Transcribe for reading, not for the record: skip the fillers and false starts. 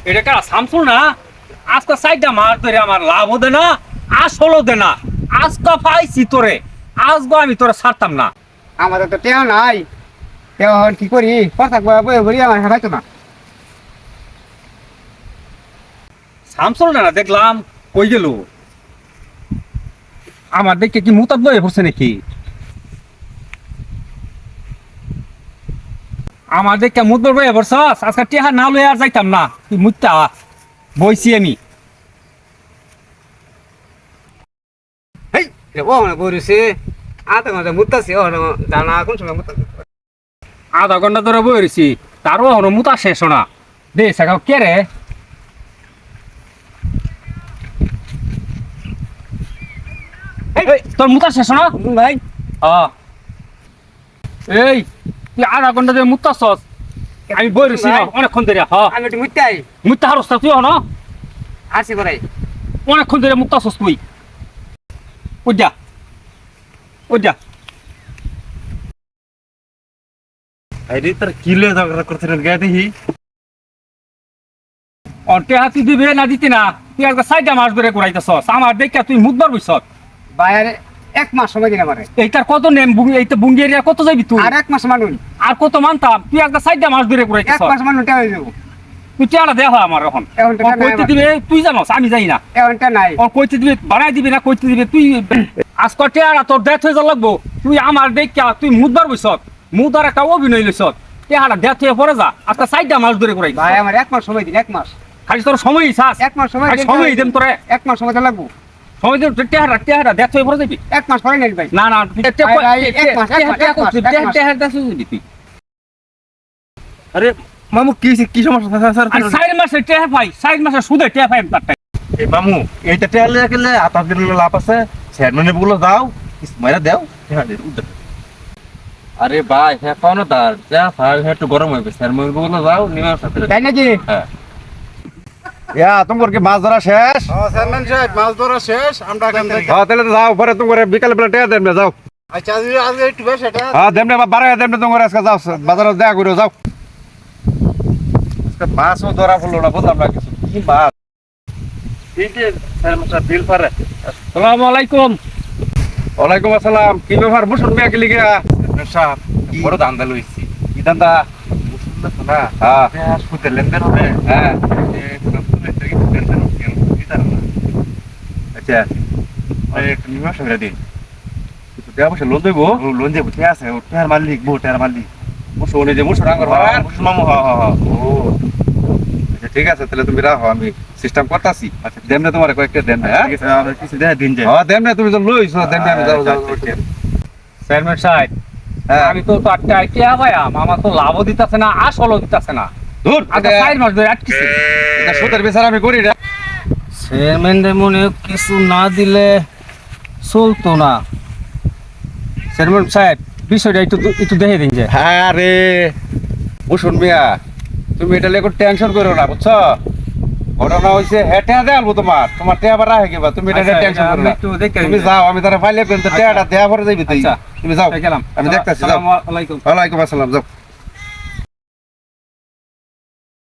এটা কারা শামসুল না? আজকে সাইডটা মার ধরে আমার লাভও দে না, আসলও দে না। আজকে পাইছি তোরে, আজকে আমি তোরে ছাড়তাম না। আমাদের তো টেও নাই, টেও কি করি? কথা বই বলি আমার হারাইতো না। শামসুল না দেখলাম কই গেল? আমার দেখে কি মুতাদ বয়ে পড়ছে নাকি? আমার দেখে মুতবর বয়ে পড়ছস? আজকে টেহা না লয়ে আর যাইতাম না, তুই মুততা বইছি আমি। ও বলিছে আধা ঘন্টা মুতাছি, ও জানা কোন সময় মুতাছি। আধা ঘন্টা ধরে বই রয়েছি, তারও হনো মুতা শেষ না। দে সাকাও কে রে? তোর মুতা শেষ না ভাই এই তুই আধা ঘন্টা ধরে মুতাছস, আমি বই রয়েছি অনেকক্ষণ ধরে। আমি একটু মুতাই মুতা হারস তুই হন আসি পড়াই অনেকক্ষণ ধরে মুতাছস তুই। ওইটা ওইটা আরে তোর কিলে ঝগড়া করছিলেন গে দেখি। অন্টে হাতি দিবে না দিতি না, তুই আজকে সাইডা মাস ধরে ঘুরাইতেছস। আমার দেখে তুই মুতবার বইছত। বাইরে 1 মাস সময় দিন আমারে। এইটার কত নেম এইটা বুঙ্গি এরিয়া কত যাবি তুই? আর 1 মাস মানুন, আর কত মানতাম? তুই আজকে সাইডা মাস ধরে 1 ঘুরাইতেছস। মাস মানুন টেও হয়ে যাবো। তুই টেয়ারা দেওয়া আমার এখন এখন টাকা নাই কইতে আমার। দিবে তুই জানোস, আমি যাই না। এমনটা নাই। ও কইতে দিবে বানাই দিবি না কইতে দিবে তুই। আজকে টেয়ারা তোর ডেথ হয়ে যা লাগবো। তুই আমার দেখে তুই মুতবার বইছত, মুদার একটা অভিনয় লইছত। টেয়ারা ডেথ হয়ে পড়ে যা, আজকে সাইডা মাস ধরে ঘুরাইছিস। ভাই আমার 1 মাস সময় দিন, 1 মাস। খালি তোর সময়ই চাস। 1 মাস সময় খালি দিন, সময় দেম তোরে। 1 মাস সময় লাগবো। সময় দিন টেয়ারা ডেথ হয়ে পড়ে যাবি। 1 মাস পরে নেই ভাই। না না ভাই, এক মাস, এক মাস। আরে মামু কি সমস্যা স্যার? আর 4 মাসে টেহা পাই, 4 মাসে সুদে টেহা পাই তার টাকা। এই মামু এইটা টেলে গেলে আতা দিন লাভ আছে। চেয়ারম্যানে বগুলো দাও, মাইরা দাও, আরে ভাই হ্যাঁ পাও না তার যা ভাই একটু গরম হইবে। চেয়ারম্যানে বগুলো দাও নিয়ে সাথে। তাই নাকি? হ্যাঁ ইয়া তোমার কি মাছ ধরা শেষ? চেয়ারম্যান সাহেব মাছ ধরা শেষ, আমরা এখান থেকে হ্যাঁ তাহলে তো যাও পরে তোমার বিকালে বেলা টেয়া দেন যাও। আচ্ছা আজকে একটু বেশ এটা হ্যাঁ দেমনে বাড়ায় দেমনে তোমার আজকে যাও বাজারে দেখা করে যাও। আজকে মাছও ধরা পড়লো না, বুঝলাম না কিছু কি মাছ। এই যে চেয়ারম্যান বিল পারে। আসসালামু আলাইকুম। ওয়ালাইকুম আসসালাম। কি ব্যাপার মুসুন মিয়া গেলি গিয়া? সাহেব বড় দান্দা লইছি। কি দান্দা? মুসুন না হ্যাঁ সুদের লেনদেন হবে। হ্যাঁ আচ্ছা একটু নিমা সঙ্গে দিন দেওয়া বসে লোন দেবো। লোন দেবো ঠিক আছে। টেয়ার মালিক বউ টেয়ার মালিক মুসু উনি যে মুসু রাঙ্গর মুসু মামু। হ হ হ ও আচ্ছা ঠিক আছে তাহলে তুমি রাখো, আমি সিস্টেম করতেছি। আচ্ছা দেমনে তোমার কয়েকটা দেন। হ্যাঁ কিছু দেখা দিন যায়। হ্যাঁ দেমনে তুমি তো লইছো দেমনে আমি যাও যাও। চেয়ারম্যান সাহেব, আমি তো আটটা টেহা পাইয়াম, আমার তো লাভও দিতেছে না, আসলও দিতেছে না। দূর আজকে 4 মাস ধরে আটকিছি। এটা সুদের বিচার আমি করি না। চেয়ারম্যান মনে কিছু না দিলে চলতো না। চেয়ারম্যান সাহেব বিষয়টা একটু দেখে দিন যে। হ্যাঁ রে মুসুন মিয়া তুমি এটা লেগে টেনশন করো না বুঝছো। ঘটনা হয়েছে হ্যাঁ টেয়া দেয়ালবো তোমার তোমার টেয়া বাড়া হয়ে গেবা। তুমি এটা টেনশন করো না, তুমি যাও আমি তারা ফাইলে কিন্তু টেয়াটা দেয়া পরে যাইবি তুই। আচ্ছা তুমি যাও গেলাম, আমি দেখতেছি। যাও আসসালামু আলাইকুম। ওয়ালাইকুম আসসালাম যাও।